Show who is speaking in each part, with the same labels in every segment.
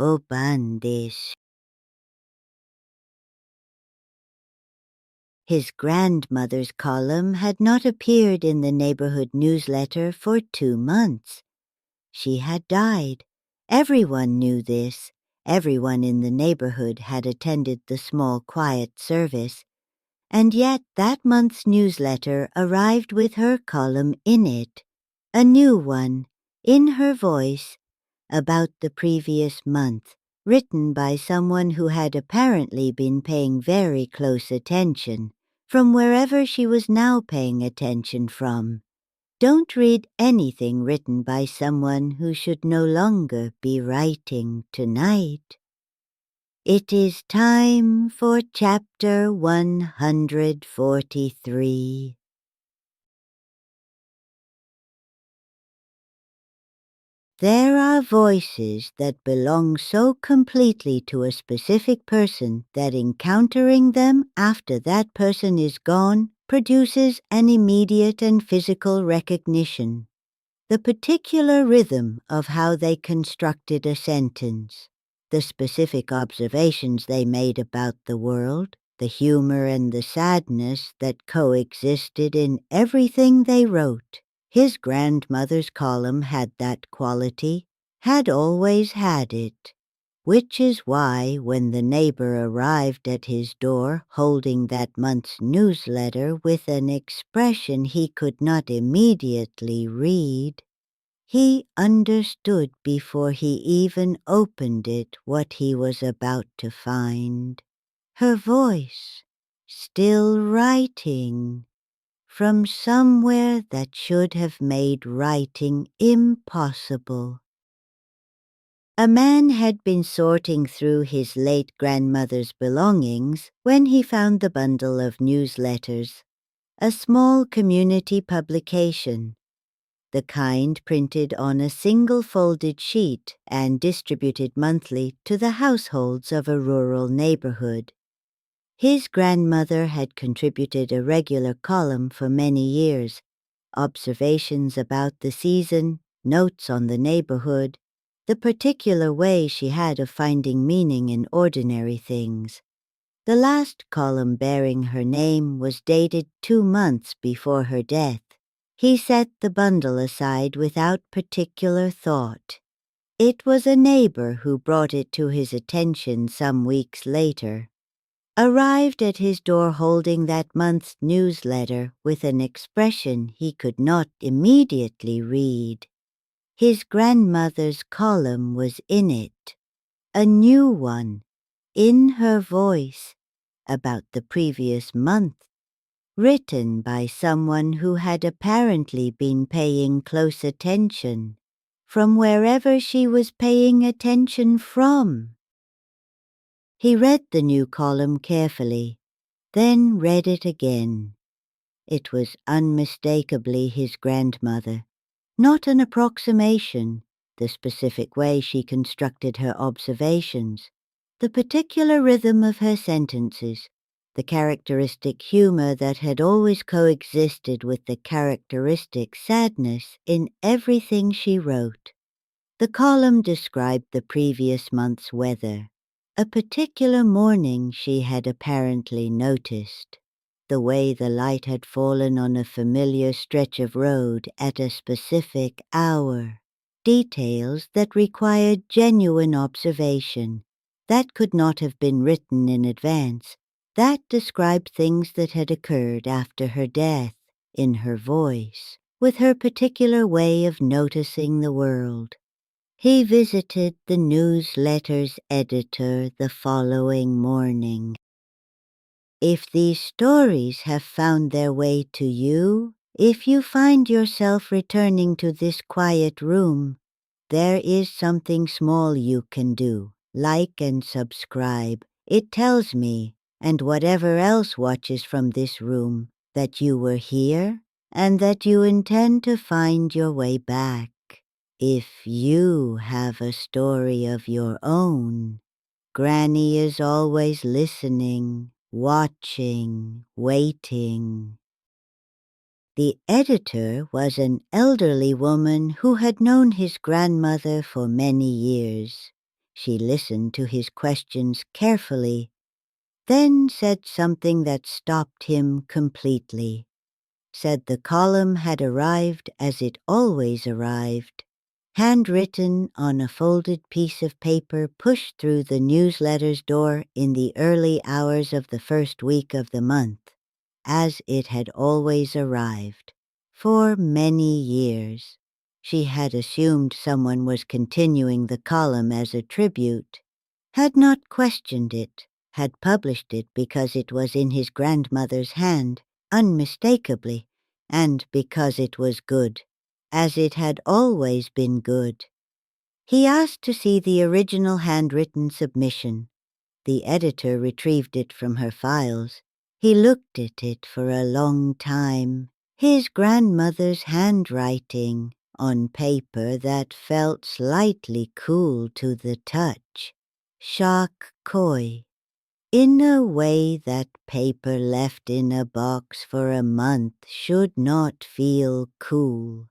Speaker 1: obandesu. His grandmother's column had not appeared in the neighborhood newsletter for 2 months. She had died. Everyone knew this. Everyone in the neighborhood had attended the small quiet service. And yet that month's newsletter arrived with her column in it, a new one, in her voice, about the previous month, written by someone who had apparently been paying very close attention, from wherever she was now paying attention from. Don't read anything written by someone who should no longer be writing tonight. It is time for chapter 143. There are voices that belong so completely to a specific person that encountering them after that person is gone produces an immediate and physical recognition, the particular rhythm of how they constructed a sentence, the specific observations they made about the world, the humor and the sadness that coexisted in everything they wrote. His grandmother's column had that quality, had always had it, which is why when the neighbor arrived at his door holding that month's newsletter with an expression he could not immediately read, he understood before he even opened it what he was about to find. Her voice, still writing, from somewhere that should have made writing impossible. A man had been sorting through his late grandmother's belongings when he found the bundle of newsletters, a small community publication, the kind printed on a single folded sheet and distributed monthly to the households of a rural neighborhood. His grandmother had contributed a regular column for many years, observations about the season, notes on the neighborhood, the particular way she had of finding meaning in ordinary things. The last column bearing her name was dated 2 months before her death. He set the bundle aside without particular thought. It was a neighbor who brought it to his attention some weeks later. Arrived at his door holding that month's newsletter with an expression he could not immediately read. His grandmother's column was in it, a new one, in her voice, about the previous month, written by someone who had apparently been paying close attention, from wherever she was paying attention from. He read the new column carefully, then read it again. It was unmistakably his grandmother, not an approximation, the specific way she constructed her observations, the particular rhythm of her sentences, the characteristic humor that had always coexisted with the characteristic sadness in everything she wrote. The column described the previous month's weather, a particular morning she had apparently noticed, the way the light had fallen on a familiar stretch of road at a specific hour, details that required genuine observation, that could not have been written in advance, that described things that had occurred after her death, in her voice, with her particular way of noticing the world. He visited the newsletter's editor the following morning. If these stories have found their way to you, if you find yourself returning to this quiet room, there is something small you can do. Like and subscribe. It tells me, and whatever else watches from this room, that you were here and that you intend to find your way back. If you have a story of your own, Granny is always listening, watching, waiting. The editor was an elderly woman who had known his grandmother for many years. She listened to his questions carefully, then said something that stopped him completely. Said the column had arrived as it always arrived, handwritten on a folded piece of paper pushed through the newsletter's door in the early hours of the first week of the month, as it had always arrived, for many years. She had assumed someone was continuing the column as a tribute, had not questioned it, had published it because it was in his grandmother's hand, unmistakably, and because it was good, as it had always been good. He asked to see the original handwritten submission. The editor retrieved it from her files. He looked at it for a long time, his grandmother's handwriting, on paper that felt slightly cool to the touch. Shakkoi. In a way that paper left in a box for a month should not feel cool.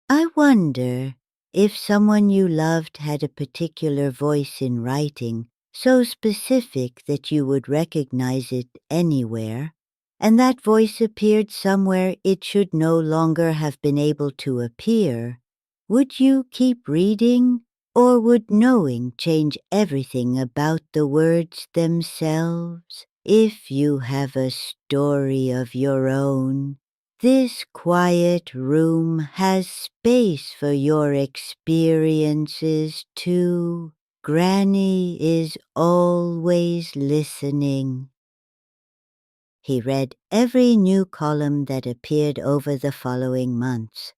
Speaker 1: I wonder if someone you loved had a particular voice in writing, so specific that you would recognize it anywhere, and that voice appeared somewhere it should no longer have been able to appear, would you keep reading? Or would knowing change everything about the words themselves? If you have a story of your own, this quiet room has space for your experiences too. Granny is always listening. He read every new column that appeared over the following months.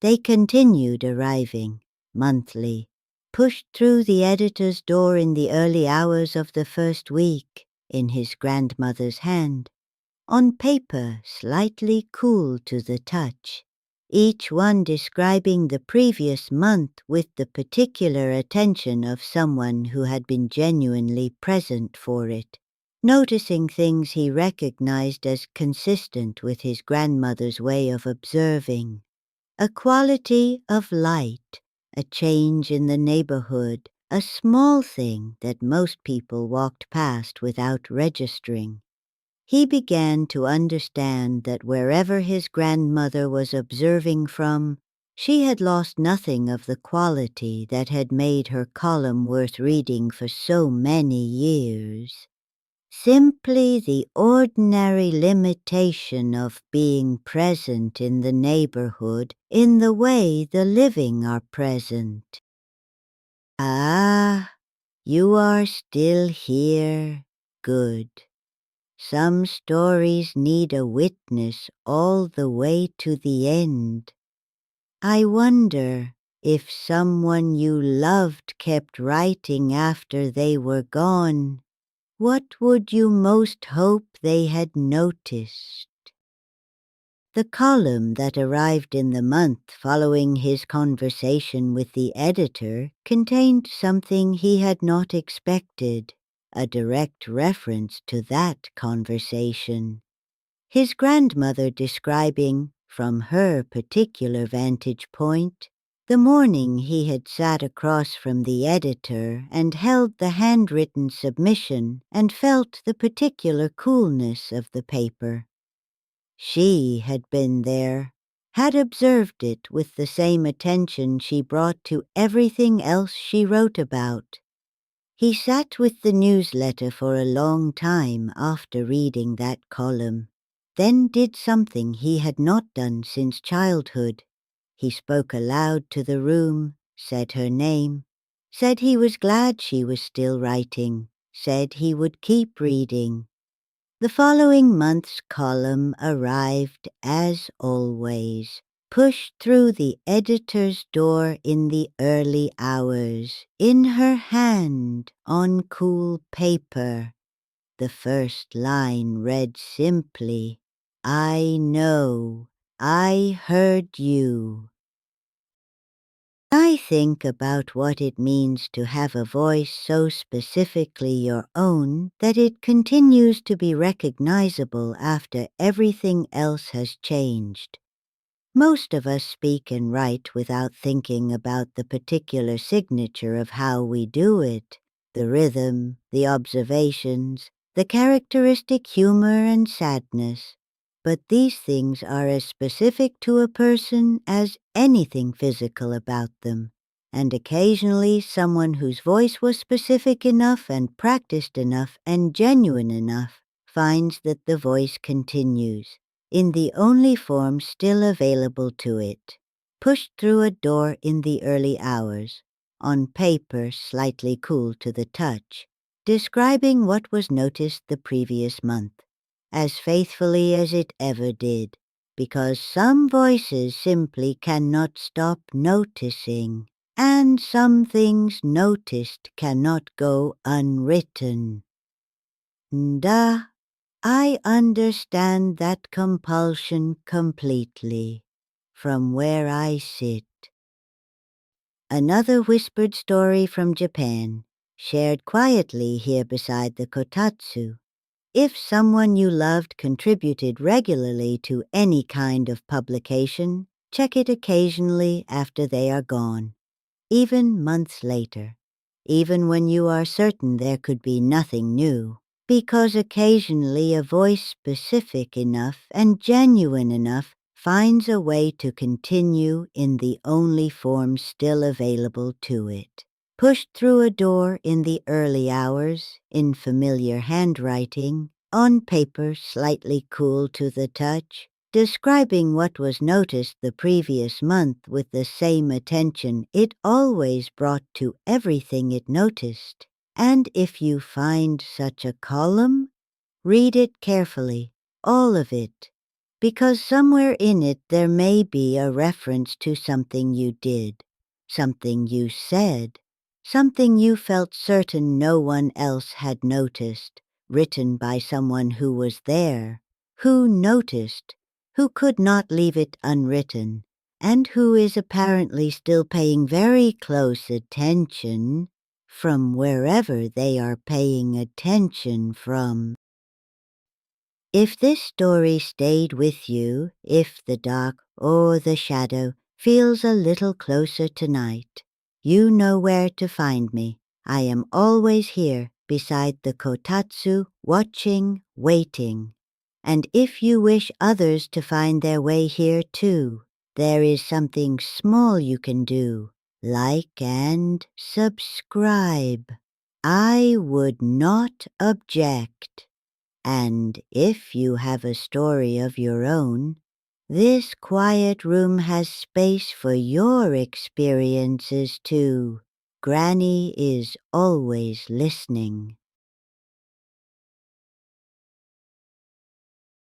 Speaker 1: They continued arriving, monthly, pushed through the editor's door in the early hours of the first week, in his grandmother's hand, on paper slightly cool to the touch, each one describing the previous month with the particular attention of someone who had been genuinely present for it, noticing things he recognized as consistent with his grandmother's way of observing. A quality of light, a change in the neighborhood, a small thing that most people walked past without registering. He began to understand that wherever his grandmother was observing from, she had lost nothing of the quality that had made her column worth reading for so many years. Simply the ordinary limitation of being present in the neighborhood in the way the living are present. Ah, you are still here. Good. Some stories need a witness all the way to the end. I wonder if someone you loved kept writing after they were gone. What would you most hope they had noticed? The column that arrived in the month following his conversation with the editor contained something he had not expected, a direct reference to that conversation. His grandmother describing, from her particular vantage point, the morning he had sat across from the editor and held the handwritten submission and felt the particular coolness of the paper. She had been there, had observed it with the same attention she brought to everything else she wrote about. He sat with the newsletter for a long time after reading that column, then did something he had not done since childhood. He spoke aloud to the room, said her name, said he was glad she was still writing, said he would keep reading. The following month's column arrived, as always, pushed through the editor's door in the early hours, in her hand, on cool paper. The first line read simply, "I know, I heard you." I think about what it means to have a voice so specifically your own that it continues to be recognizable after everything else has changed. Most of us speak and write without thinking about the particular signature of how we do it, the rhythm, the observations, the characteristic humor and sadness. But these things are as specific to a person as anything physical about them, and occasionally someone whose voice was specific enough and practiced enough and genuine enough finds that the voice continues in the only form still available to it, pushed through a door in the early hours, on paper slightly cool to the touch, describing what was noticed the previous month, as faithfully as it ever did, because some voices simply cannot stop noticing, and some things noticed cannot go unwritten. Da, I understand that compulsion completely, from where I sit. Another whispered story from Japan, shared quietly here beside the kotatsu. If someone you loved contributed regularly to any kind of publication, check it occasionally after they are gone, even months later, even when you are certain there could be nothing new. Because occasionally a voice specific enough and genuine enough finds a way to continue in the only form still available to it. Pushed through a door in the early hours, in familiar handwriting, on paper slightly cool to the touch, describing what was noticed the previous month with the same attention it always brought to everything it noticed. And if you find such a column, read it carefully, all of it, because somewhere in it there may be a reference to something you did, something you said, something you felt certain no one else had noticed, written by someone who was there, who noticed, who could not leave it unwritten, and who is apparently still paying very close attention from wherever they are paying attention from. If this story stayed with you, if the dark or the shadow feels a little closer tonight, you know where to find me. I am always here beside the kotatsu, watching, waiting. And if you wish others to find their way here too, there is something small you can do. Like and subscribe. I would not object. And if you have a story of your own, this quiet room has space for your experiences too. Granny is always listening.